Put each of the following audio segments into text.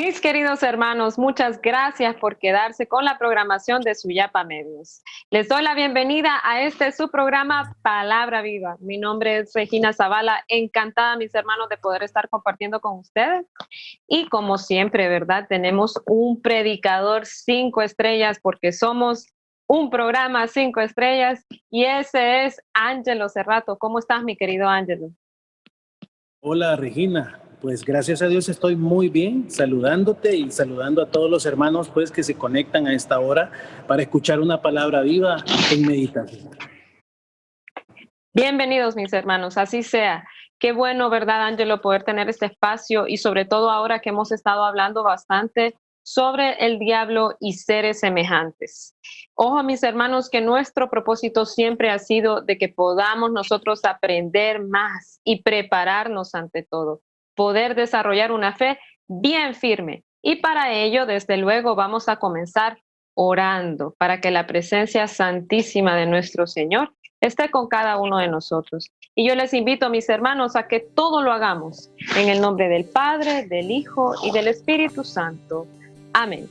Mis queridos hermanos, muchas gracias por quedarse con la programación de Suyapa Medios. Les doy la bienvenida a su programa Palabra Viva. Mi nombre es Regina Zavala, encantada, mis hermanos, de poder estar compartiendo con ustedes. Y como siempre, ¿verdad? Tenemos un predicador 5 estrellas porque somos un programa 5 estrellas y ese es Ángelo Cerrato. ¿Cómo estás, mi querido Ángelo? Hola Regina, pues gracias a Dios estoy muy bien, saludándote y saludando a todos los hermanos pues que se conectan a esta hora para escuchar una palabra viva en meditación. Bienvenidos mis hermanos, así sea. Qué bueno, ¿verdad, Ángelo, poder tener este espacio y sobre todo ahora que hemos estado hablando bastante sobre el diablo y seres semejantes. Ojo, mis hermanos, que nuestro propósito siempre ha sido de que podamos nosotros aprender más y prepararnos ante todo, poder desarrollar una fe bien firme. Y para ello, desde luego, vamos a comenzar orando para que la presencia santísima de nuestro Señor esté con cada uno de nosotros. Y yo les invito, mis hermanos, a que todo lo hagamos en el nombre del Padre, del Hijo y del Espíritu Santo. Amén.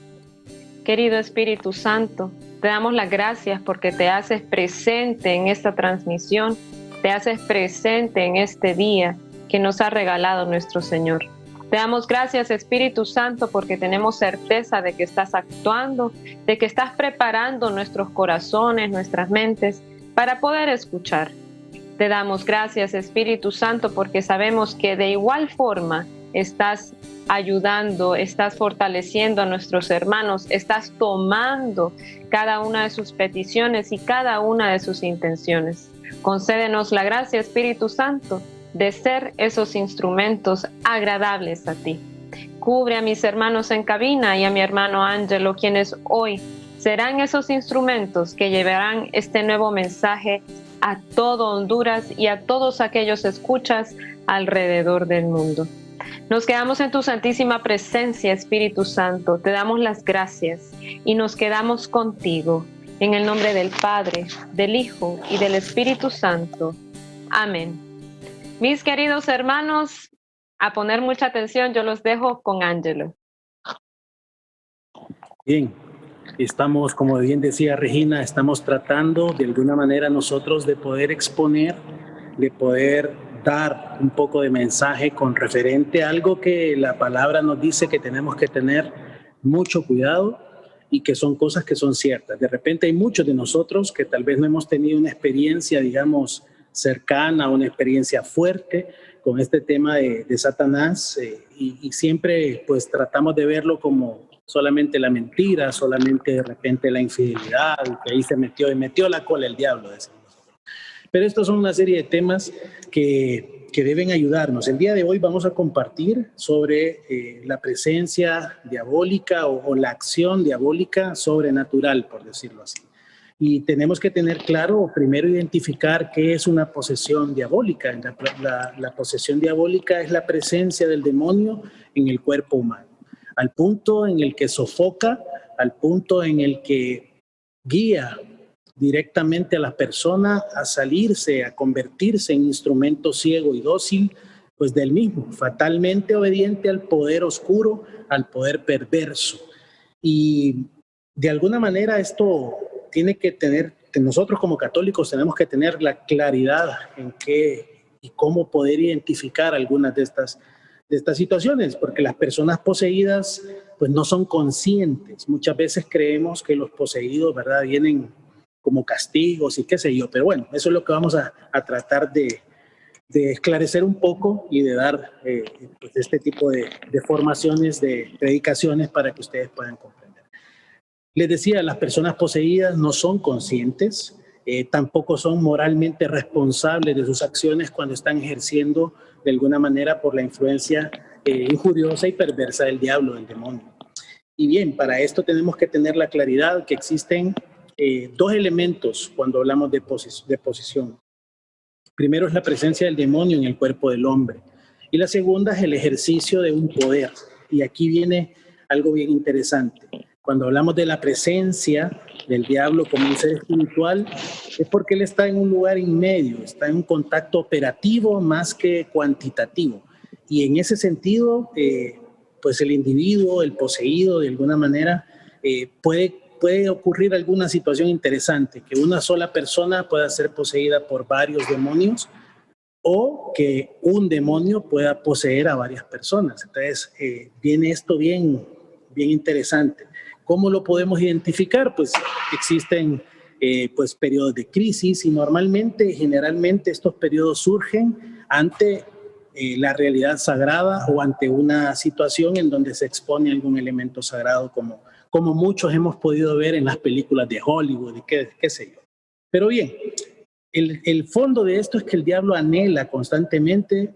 Querido Espíritu Santo, te damos las gracias porque te haces presente en esta transmisión, te haces presente en este día que nos ha regalado nuestro Señor. Te damos gracias, Espíritu Santo, porque tenemos certeza de que estás actuando, de que estás preparando nuestros corazones, nuestras mentes, para poder escuchar. Te damos gracias, Espíritu Santo, porque sabemos que de igual forma estás ayudando, estás fortaleciendo a nuestros hermanos, estás tomando cada una de sus peticiones y cada una de sus intenciones. Concédenos la gracia, Espíritu Santo, de ser esos instrumentos agradables a ti. Cubre a mis hermanos en cabina y a mi hermano Ángelo, quienes hoy serán esos instrumentos que llevarán este nuevo mensaje a todo Honduras y a todos aquellos escuchas alrededor del mundo. Nos quedamos en tu santísima presencia, Espíritu Santo. Te damos las gracias y nos quedamos contigo. En el nombre del Padre, del Hijo y del Espíritu Santo. Amén. Mis queridos hermanos, a poner mucha atención, yo los dejo con Ángelo. Bien, estamos, como bien decía Regina, estamos tratando de alguna manera nosotros de poder exponer, de poder dar un poco de mensaje con referente a algo que la palabra nos dice que tenemos que tener mucho cuidado y que son cosas que son ciertas. De repente hay muchos de nosotros que tal vez no hemos tenido una experiencia, digamos, cercana, una experiencia fuerte con este tema de Satanás y siempre pues tratamos de verlo como solamente la mentira, solamente de repente la infidelidad, que ahí se metió la cola el diablo, decimos. Pero estos son una serie de temas que deben ayudarnos. El día de hoy vamos a compartir sobre la presencia diabólica o la acción diabólica sobrenatural, por decirlo así. Y tenemos que tener claro, primero identificar qué es una posesión diabólica. La posesión diabólica es la presencia del demonio en el cuerpo humano, al punto en el que sofoca, al punto en el que guía directamente a la persona a salirse, a convertirse en instrumento ciego y dócil, pues del mismo, fatalmente obediente al poder oscuro, al poder perverso. Y de alguna manera esto tiene que tener, nosotros como católicos tenemos que tener la claridad en qué y cómo poder identificar algunas de estas situaciones, porque las personas poseídas pues no son conscientes. Muchas veces creemos que los poseídos, ¿verdad?, vienen como castigos y qué sé yo, pero bueno, eso es lo que vamos a tratar de esclarecer un poco y de dar pues este tipo de formaciones, de predicaciones para que ustedes puedan comprender. Les decía, las personas poseídas no son conscientes, tampoco son moralmente responsables de sus acciones cuando están ejerciendo de alguna manera por la influencia injuriosa y perversa del diablo, del demonio. Y bien, para esto tenemos que tener la claridad que existen dos elementos cuando hablamos de posesión. Primero es la presencia del demonio en el cuerpo del hombre y la segunda es el ejercicio de un poder. Y aquí viene algo bien interesante. Cuando hablamos de la presencia del diablo como un ser espiritual, es porque él está en un lugar inmedio, está en un contacto operativo más que cuantitativo. Y en ese sentido, pues el individuo, el poseído, de alguna manera, puede ocurrir alguna situación interesante, que una sola persona pueda ser poseída por varios demonios o que un demonio pueda poseer a varias personas. Entonces, viene esto bien interesante. ¿Cómo lo podemos identificar? Pues existen pues periodos de crisis y generalmente estos periodos surgen ante la realidad sagrada o ante una situación en donde se expone algún elemento sagrado, como muchos hemos podido ver en las películas de Hollywood y qué sé yo. Pero bien, el fondo de esto es que el diablo anhela constantemente,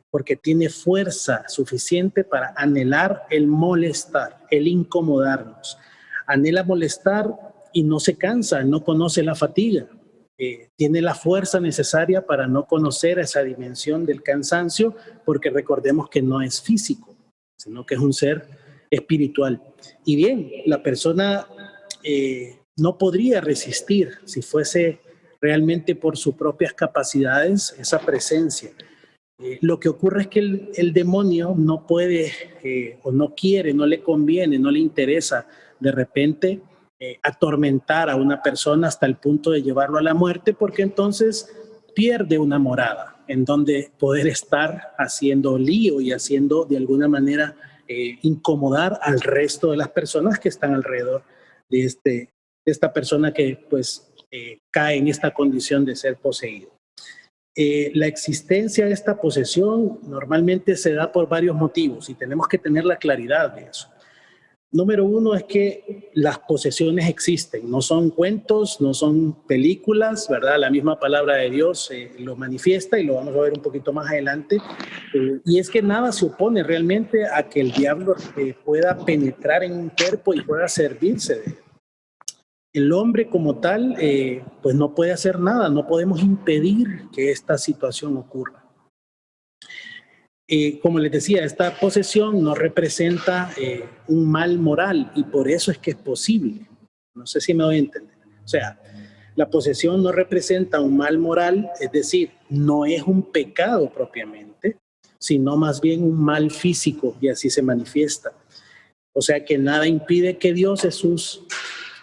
porque tiene fuerza suficiente para anhelar el molestar, el incomodarnos. Anhela molestar y no se cansa, no conoce la fatiga. Tiene la fuerza necesaria para no conocer esa dimensión del cansancio, porque recordemos que no es físico, sino que es un ser espiritual. Y bien, la persona no podría resistir, si fuese realmente por sus propias capacidades, esa presencia. Lo que ocurre es que el demonio no puede o no quiere, no le conviene, no le interesa de repente atormentar a una persona hasta el punto de llevarlo a la muerte, porque entonces pierde una morada en donde poder estar haciendo lío y haciendo de alguna manera incomodar al resto de las personas que están alrededor de esta persona que pues cae en esta condición de ser poseído. La existencia de esta posesión normalmente se da por varios motivos y tenemos que tener la claridad de eso. Número uno es que las posesiones existen, no son cuentos, no son películas, ¿verdad? La misma palabra de Dios lo manifiesta y lo vamos a ver un poquito más adelante. Y es que nada se opone realmente a que el diablo pueda penetrar en un cuerpo y pueda servirse de él. El hombre como tal, pues no puede hacer nada, no podemos impedir que esta situación ocurra. Como les decía, esta posesión no representa un mal moral y por eso es que es posible. No sé si me doy a entender. O sea, la posesión no representa un mal moral, es decir, no es un pecado propiamente, sino más bien un mal físico y así se manifiesta. O sea que nada impide que Dios en sus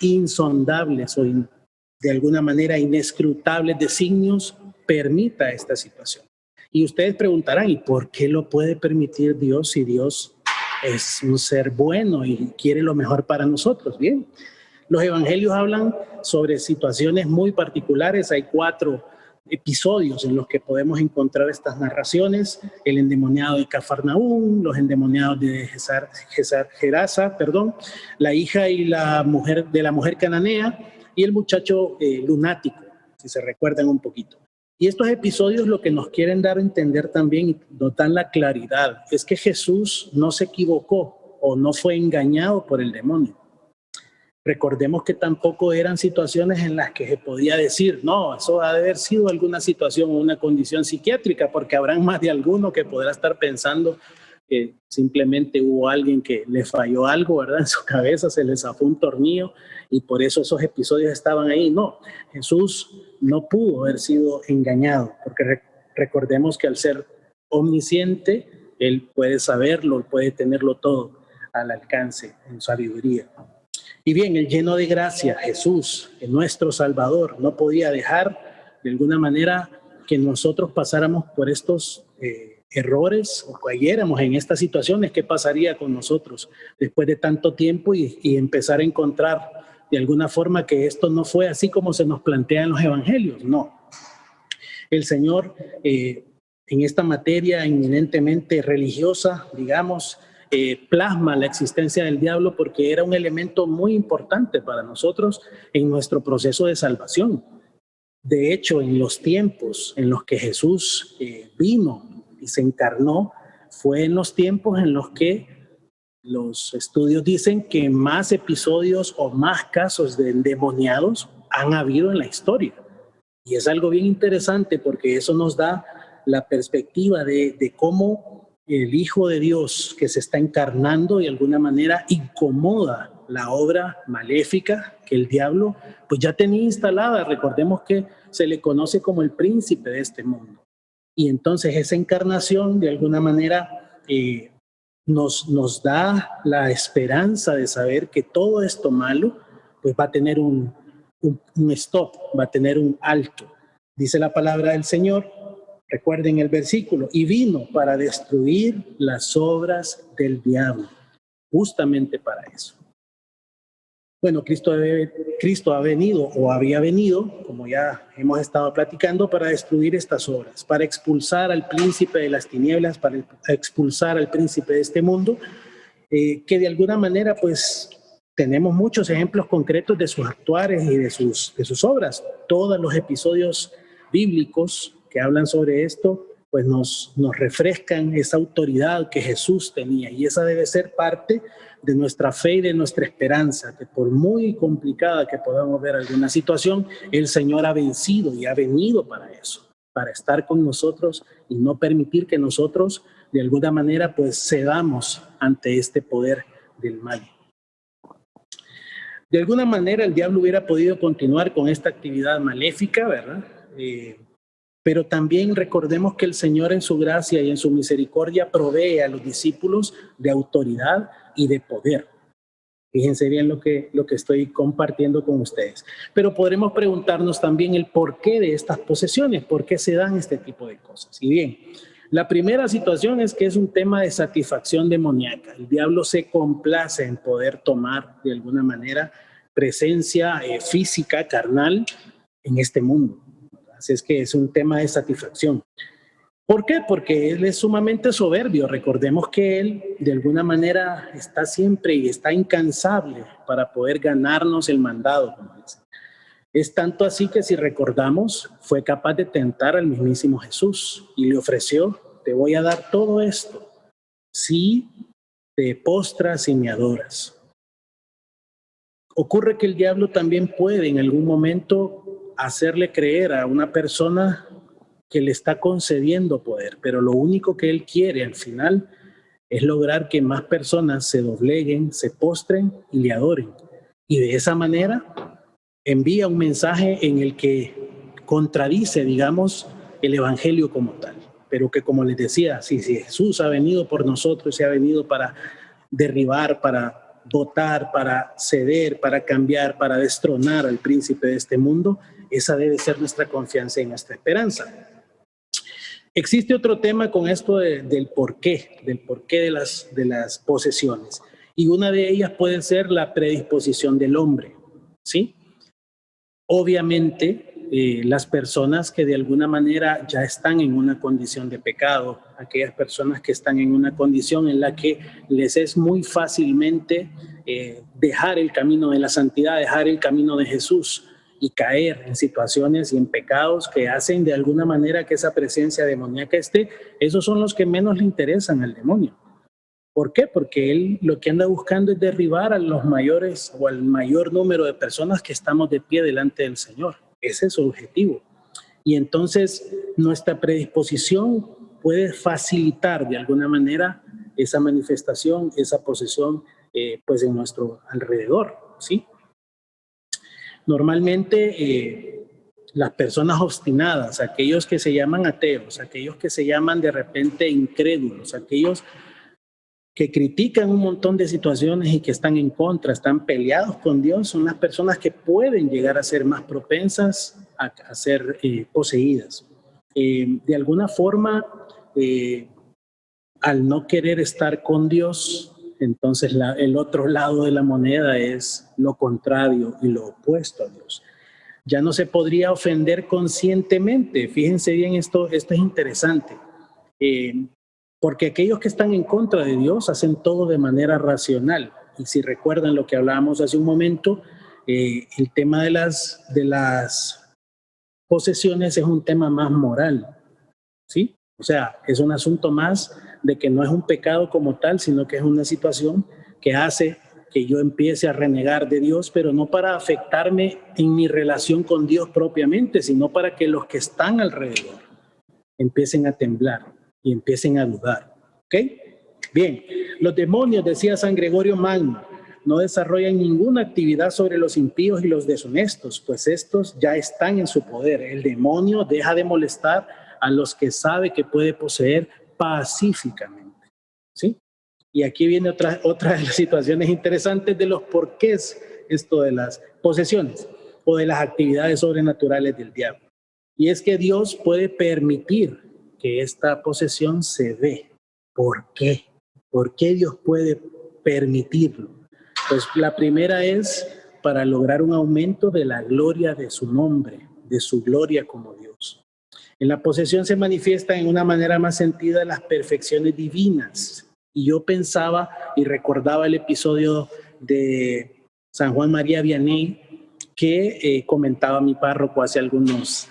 insondables o de alguna manera inescrutables designios permita esta situación. Y ustedes preguntarán, ¿y por qué lo puede permitir Dios si Dios es un ser bueno y quiere lo mejor para nosotros? Bien, los evangelios hablan sobre situaciones muy particulares. Hay 4 episodios en los que podemos encontrar estas narraciones: el endemoniado de Cafarnaúm, los endemoniados de Gerasa, la hija y la mujer de la mujer cananea y el muchacho lunático, si se recuerdan un poquito. Y estos episodios lo que nos quieren dar a entender también y nos dan la claridad es que Jesús no se equivocó o no fue engañado por el demonio. Recordemos que tampoco eran situaciones en las que se podía decir, no, eso ha de haber sido alguna situación o una condición psiquiátrica, porque habrán más de alguno que podrá estar pensando que simplemente hubo alguien que le falló algo, ¿verdad? En su cabeza se le zafó un tornillo y por eso esos episodios estaban ahí. No, Jesús no pudo haber sido engañado, porque recordemos que al ser omnisciente, Él puede saberlo, puede tenerlo todo al alcance en sabiduría. Y bien, el lleno de gracia, Jesús, nuestro Salvador, no podía dejar de alguna manera que nosotros pasáramos por estos errores o cayéramos en estas situaciones. ¿Qué pasaría con nosotros después de tanto tiempo y empezar a encontrar de alguna forma que esto no fue así como se nos plantea en los evangelios? No. El Señor en esta materia eminentemente religiosa, digamos, plasma la existencia del diablo porque era un elemento muy importante para nosotros en nuestro proceso de salvación. De hecho, en los tiempos en los que Jesús vino y se encarnó, fue en los tiempos en los que los estudios dicen que más episodios o más casos de endemoniados han habido en la historia. Y es algo bien interesante porque eso nos da la perspectiva de cómo el Hijo de Dios que se está encarnando de alguna manera incomoda la obra maléfica que el diablo pues ya tenía instalada. Recordemos que se le conoce como el príncipe de este mundo. Y entonces esa encarnación de alguna manera nos da la esperanza de saber que todo esto malo pues va a tener un stop, va a tener un alto. Dice la palabra del Señor, recuerden el versículo, y vino para destruir las obras del diablo, justamente para eso. Bueno, Cristo ha venido o había venido, como ya hemos estado platicando, para destruir estas obras, para expulsar al príncipe de las tinieblas, para expulsar al príncipe de este mundo, que de alguna manera pues tenemos muchos ejemplos concretos de sus actuares y de sus obras. Todos los episodios bíblicos que hablan sobre esto pues nos refrescan esa autoridad que Jesús tenía, y esa debe ser parte de nuestra fe y de nuestra esperanza, que por muy complicada que podamos ver alguna situación, el Señor ha vencido y ha venido para eso, para estar con nosotros y no permitir que nosotros de alguna manera pues cedamos ante este poder del mal. De alguna manera el diablo hubiera podido continuar con esta actividad maléfica, ¿verdad? Pero también recordemos que el Señor en su gracia y en su misericordia provee a los discípulos de autoridad y de poder. Fíjense bien lo que estoy compartiendo con ustedes. Pero podremos preguntarnos también el porqué de estas posesiones, por qué se dan este tipo de cosas. Y bien, la primera situación es que es un tema de satisfacción demoníaca. El diablo se complace en poder tomar de alguna manera presencia física, carnal, en este mundo. Así es que es un tema de satisfacción. ¿Por qué? Porque él es sumamente soberbio. Recordemos que él de alguna manera está siempre y está incansable para poder ganarnos el mandado, como dice. Es tanto así que si recordamos, fue capaz de tentar al mismísimo Jesús y le ofreció, te voy a dar todo esto si te postras y me adoras. Ocurre que el diablo también puede en algún momento hacerle creer a una persona que le está concediendo poder, pero lo único que él quiere al final es lograr que más personas se dobleguen, se postren y le adoren. Y de esa manera envía un mensaje en el que contradice, digamos, el evangelio como tal. Pero que, como les decía, si Jesús ha venido por nosotros, se ha venido para derribar, para votar, para ceder, para cambiar, para destronar al príncipe de este mundo, esa debe ser nuestra confianza y nuestra esperanza. Existe otro tema con esto del porqué de las posesiones, y una de ellas puede ser la predisposición del hombre, ¿sí? Obviamente, las personas que de alguna manera ya están en una condición de pecado, aquellas personas que están en una condición en la que les es muy fácilmente dejar el camino de la santidad, dejar el camino de Jesús y caer en situaciones y en pecados que hacen de alguna manera que esa presencia demoníaca esté, esos son los que menos le interesan al demonio. ¿Por qué? Porque él lo que anda buscando es derribar a los mayores o al mayor número de personas que estamos de pie delante del Señor. Ese es su objetivo. Y entonces nuestra predisposición puede facilitar de alguna manera esa manifestación, esa posesión pues en nuestro alrededor, ¿sí? Normalmente las personas obstinadas, aquellos que se llaman ateos, aquellos que se llaman de repente incrédulos, aquellos que critican un montón de situaciones y que están en contra, están peleados con Dios, son las personas que pueden llegar a ser más propensas a ser poseídas. De alguna forma, al no querer estar con Dios, entonces el otro lado de la moneda es lo contrario y lo opuesto a Dios. Ya no se podría ofender conscientemente. Fíjense bien, esto es interesante. Porque aquellos que están en contra de Dios hacen todo de manera racional. Y si recuerdan lo que hablábamos hace un momento, el tema de las posesiones es un tema más moral, ¿sí? O sea, es un asunto más de que no es un pecado como tal, sino que es una situación que hace que yo empiece a renegar de Dios, pero no para afectarme en mi relación con Dios propiamente, sino para que los que están alrededor empiecen a temblar y empiecen a dudar, ¿ok? Bien, los demonios, decía San Gregorio Magno, no desarrollan ninguna actividad sobre los impíos y los deshonestos, pues estos ya están en su poder. El demonio deja de molestar a los que sabe que puede poseer pacíficamente, ¿sí? Y aquí viene otra de las situaciones interesantes de los porqués, esto de las posesiones o de las actividades sobrenaturales del diablo. Y es que Dios puede permitir que esta posesión se dé. ¿Por qué? ¿Por qué Dios puede permitirlo? Pues la primera es para lograr un aumento de la gloria de su nombre, de su gloria como Dios. En la posesión se manifiestan en una manera más sentida las perfecciones divinas. Y yo pensaba y recordaba el episodio de San Juan María Vianney que comentaba mi párroco hace algunos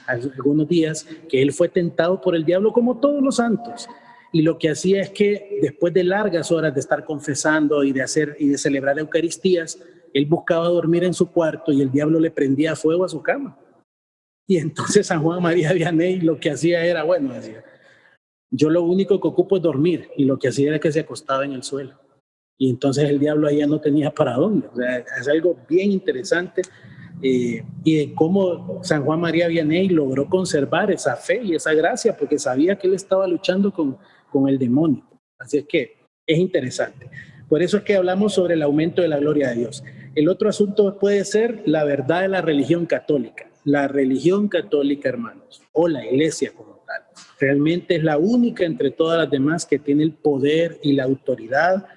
días, que él fue tentado por el diablo como todos los santos. Y lo que hacía es que después de largas horas de estar confesando y de celebrar Eucaristías, él buscaba dormir en su cuarto y el diablo le prendía fuego a su cama. Y entonces San Juan María Vianney lo que hacía era, bueno, decía, yo lo único que ocupo es dormir, y lo que hacía era que se acostaba en el suelo. Y entonces el diablo ahí ya no tenía para dónde. O sea, es algo bien interesante y de cómo San Juan María Vianney logró conservar esa fe y esa gracia, porque sabía que él estaba luchando con el demonio. Así es que es interesante. Por eso es que hablamos sobre el aumento de la gloria de Dios. El otro asunto puede ser la verdad de la religión católica. La religión católica, hermanos, o la iglesia como tal, realmente es la única entre todas las demás que tiene el poder y la autoridad,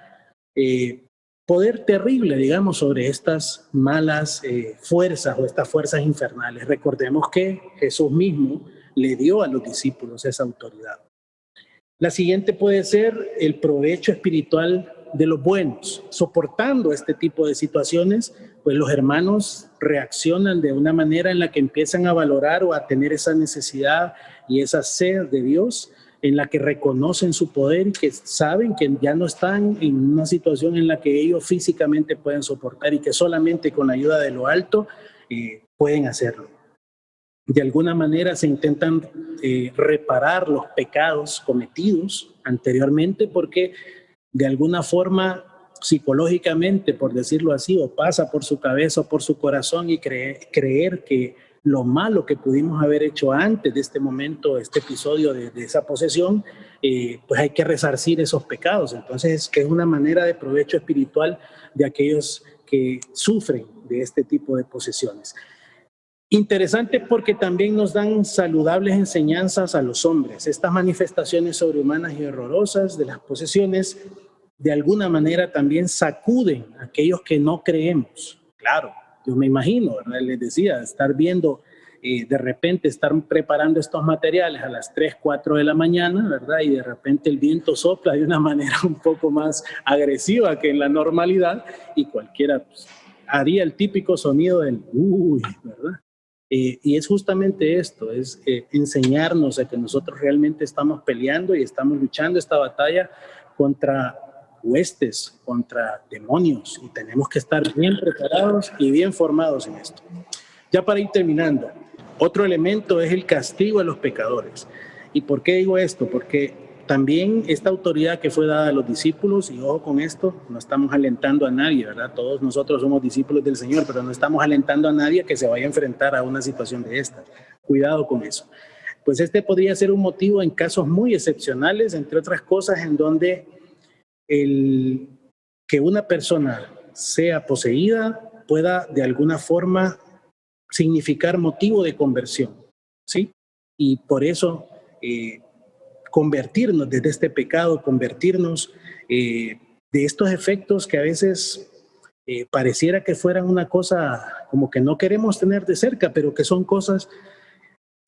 poder terrible, digamos, sobre estas malas fuerzas o estas fuerzas infernales. Recordemos que Jesús mismo le dio a los discípulos esa autoridad. La siguiente puede ser el provecho espiritual de los buenos. Soportando este tipo de situaciones, pues los hermanos reaccionan de una manera en la que empiezan a valorar o a tener esa necesidad y esa sed de Dios, en la que reconocen su poder y que saben que ya no están en una situación en la que ellos físicamente pueden soportar y que solamente con la ayuda de lo alto pueden hacerlo. De alguna manera se intentan reparar los pecados cometidos anteriormente, porque de alguna forma psicológicamente, por decirlo así, o pasa por su cabeza o por su corazón y creer que lo malo que pudimos haber hecho antes de este momento, este episodio de esa posesión, pues hay que resarcir esos pecados. Entonces, que es una manera de provecho espiritual de aquellos que sufren de este tipo de posesiones. Interesante porque también nos dan saludables enseñanzas a los hombres. Estas manifestaciones sobrehumanas y horrorosas de las posesiones de alguna manera también sacuden a aquellos que no creemos. Claro, yo me imagino, ¿verdad? Les decía, estar viendo, de repente estar preparando estos materiales a las 3, 4 de la mañana, ¿verdad? Y de repente el viento sopla de una manera un poco más agresiva que en la normalidad y cualquiera pues, haría el típico sonido del uy, ¿verdad? Y es justamente esto, es enseñarnos a que nosotros realmente estamos peleando y estamos luchando esta batalla contra huestes, contra demonios, y tenemos que estar bien preparados y bien formados en esto. Ya para ir terminando, otro elemento es el castigo a los pecadores. ¿Y por qué digo esto? Porque también esta autoridad que fue dada a los discípulos, y ojo con esto, no estamos alentando a nadie, ¿verdad? Todos nosotros somos discípulos del Señor, pero no estamos alentando a nadie que se vaya a enfrentar a una situación de esta. Cuidado con eso. Pues este podría ser un motivo en casos muy excepcionales, entre otras cosas, en donde que una persona sea poseída pueda de alguna forma significar motivo de conversión, ¿sí? Y por eso convertirnos desde este pecado, convertirnos de estos efectos que a veces pareciera que fueran una cosa como que no queremos tener de cerca, pero que son cosas,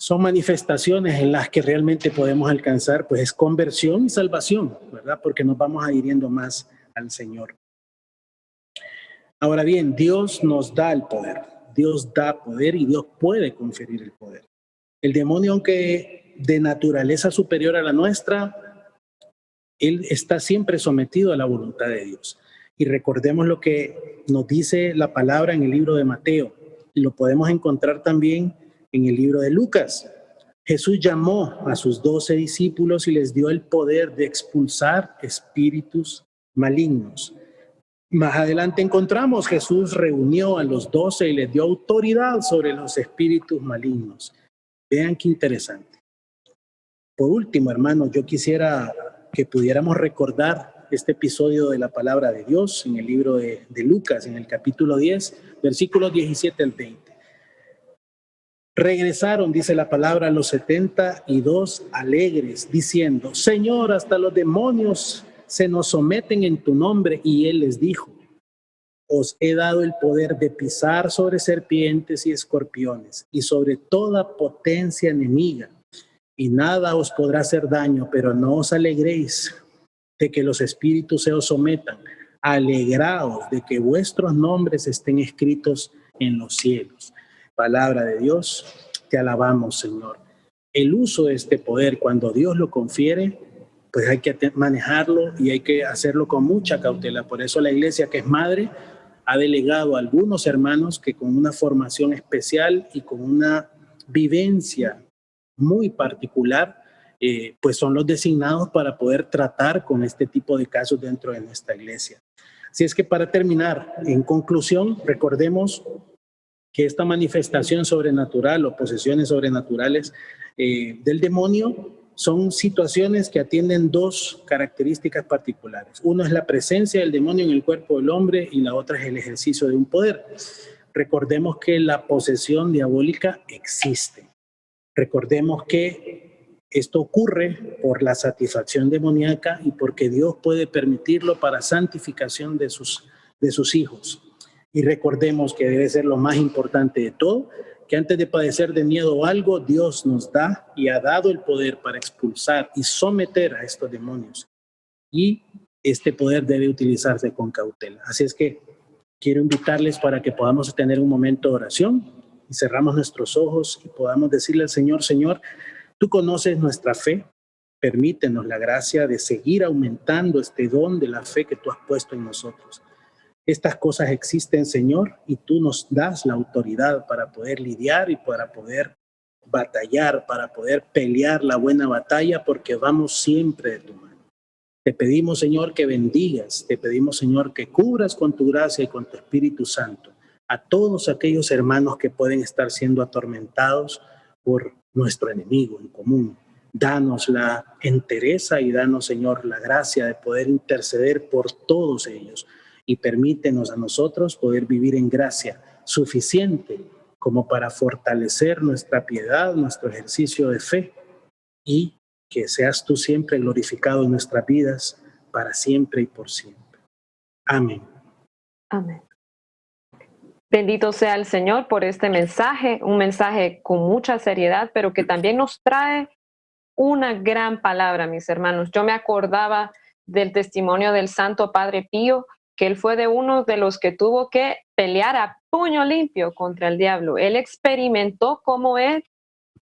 son manifestaciones en las que realmente podemos alcanzar, pues es conversión y salvación, ¿verdad? Porque nos vamos adhiriendo más al Señor. Ahora bien, Dios nos da el poder. Dios da poder y Dios puede conferir el poder. El demonio, aunque de naturaleza superior a la nuestra, él está siempre sometido a la voluntad de Dios. Y recordemos lo que nos dice la palabra en el libro de Mateo, y lo podemos encontrar también en el libro de Lucas. Jesús llamó a sus 12 discípulos y les dio el poder de expulsar espíritus malignos. Más adelante encontramos, Jesús reunió a los 12 y les dio autoridad sobre los espíritus malignos. Vean qué interesante. Por último, hermanos, yo quisiera que pudiéramos recordar este episodio de la palabra de Dios en el libro de Lucas, en el capítulo 10, versículos 17 al 20. Regresaron, dice la palabra, los 72 alegres, diciendo: Señor, hasta los demonios se nos someten en tu nombre. Y él les dijo: os he dado el poder de pisar sobre serpientes y escorpiones y sobre toda potencia enemiga, y nada os podrá hacer daño. Pero no os alegréis de que los espíritus se os sometan, alegraos de que vuestros nombres estén escritos en los cielos. Palabra de Dios, te alabamos, Señor. El uso de este poder, cuando Dios lo confiere, pues hay que manejarlo y hay que hacerlo con mucha cautela. Por eso la iglesia, que es madre, ha delegado a algunos hermanos que con una formación especial y con una vivencia muy particular, pues son los designados para poder tratar con este tipo de casos dentro de nuestra iglesia. Así es que, para terminar, en conclusión, recordemos que esta manifestación sobrenatural o posesiones sobrenaturales del demonio son situaciones que atienden dos características particulares. Uno es la presencia del demonio en el cuerpo del hombre y la otra es el ejercicio de un poder. Recordemos que la posesión diabólica existe. Recordemos que esto ocurre por la satisfacción demoníaca y porque Dios puede permitirlo para santificación de sus hijos. Y recordemos que debe ser lo más importante de todo, que antes de padecer de miedo o algo, Dios nos da y ha dado el poder para expulsar y someter a estos demonios. Y este poder debe utilizarse con cautela. Así es que quiero invitarles para que podamos tener un momento de oración y cerramos nuestros ojos y podamos decirle al Señor: Señor, tú conoces nuestra fe, permítenos la gracia de seguir aumentando este don de la fe que tú has puesto en nosotros. Estas cosas existen, Señor, y tú nos das la autoridad para poder lidiar y para poder batallar, para poder pelear la buena batalla, porque vamos siempre de tu mano. Te pedimos, Señor, que bendigas, te pedimos, Señor, que cubras con tu gracia y con tu Espíritu Santo a todos aquellos hermanos que pueden estar siendo atormentados por nuestro enemigo en común. Danos la entereza y danos, Señor, la gracia de poder interceder por todos ellos. Y permítenos a nosotros poder vivir en gracia suficiente como para fortalecer nuestra piedad, nuestro ejercicio de fe, y que seas tú siempre glorificado en nuestras vidas para siempre y por siempre. Amén. Amén. Bendito sea el Señor por este mensaje, un mensaje con mucha seriedad, pero que también nos trae una gran palabra, mis hermanos. Yo me acordaba del testimonio del Santo Padre Pío, que él fue de uno de los que tuvo que pelear a puño limpio contra el diablo. Él experimentó cómo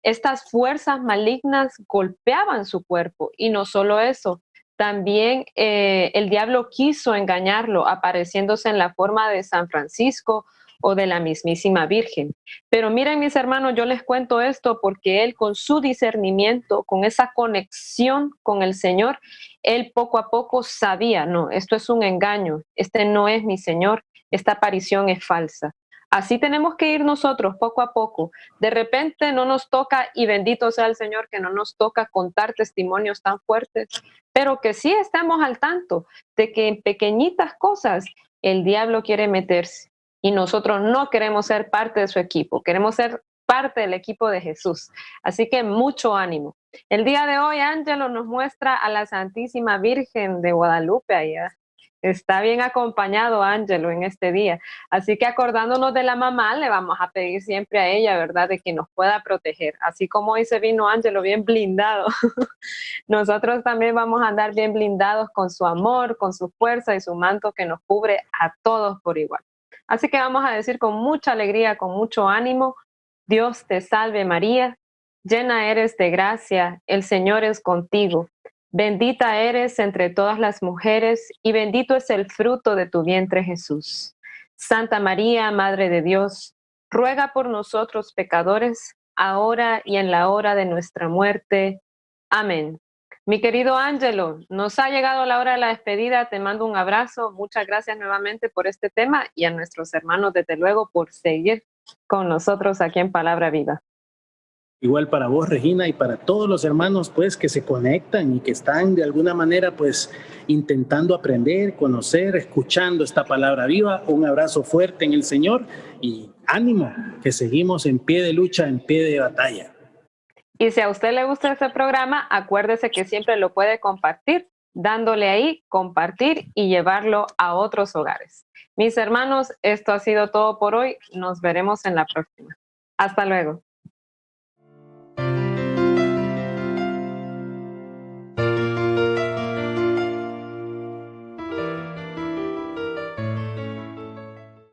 estas fuerzas malignas golpeaban su cuerpo, y no solo eso, también el diablo quiso engañarlo apareciéndose en la forma de San Francisco o de la mismísima Virgen. Pero miren, mis hermanos, yo les cuento esto porque él, con su discernimiento, con esa conexión con el Señor, él poco a poco sabía: no, esto es un engaño, este no es mi Señor, esta aparición es falsa. Así tenemos que ir nosotros poco a poco. De repente no nos toca, y bendito sea el Señor que no nos toca contar testimonios tan fuertes, pero que sí estemos al tanto de que en pequeñitas cosas el diablo quiere meterse. Y nosotros no queremos ser parte de su equipo, queremos ser parte del equipo de Jesús. Así que mucho ánimo. El día de hoy, Ángelo nos muestra a la Santísima Virgen de Guadalupe allá. Está bien acompañado Ángelo en este día. Así que, acordándonos de la mamá, le vamos a pedir siempre a ella, ¿verdad?, de que nos pueda proteger. Así como hoy se vino Ángelo bien blindado, nosotros también vamos a andar bien blindados con su amor, con su fuerza y su manto que nos cubre a todos por igual. Así que vamos a decir con mucha alegría, con mucho ánimo: Dios te salve María, llena eres de gracia, el Señor es contigo. Bendita eres entre todas las mujeres y bendito es el fruto de tu vientre Jesús. Santa María, Madre de Dios, ruega por nosotros pecadores, ahora y en la hora de nuestra muerte. Amén. Mi querido Ángelo, nos ha llegado la hora de la despedida. Te mando un abrazo. Muchas gracias nuevamente por este tema, y a nuestros hermanos, desde luego, por seguir con nosotros aquí en Palabra Viva. Igual para vos, Regina, y para todos los hermanos, pues, que se conectan y que están de alguna manera, pues, intentando aprender, conocer, escuchando esta palabra viva. Un abrazo fuerte en el Señor y ánimo, que seguimos en pie de lucha, en pie de batalla. Y si a usted le gusta este programa, acuérdese que siempre lo puede compartir, dándole ahí, compartir y llevarlo a otros hogares. Mis hermanos, esto ha sido todo por hoy. Nos veremos en la próxima. Hasta luego.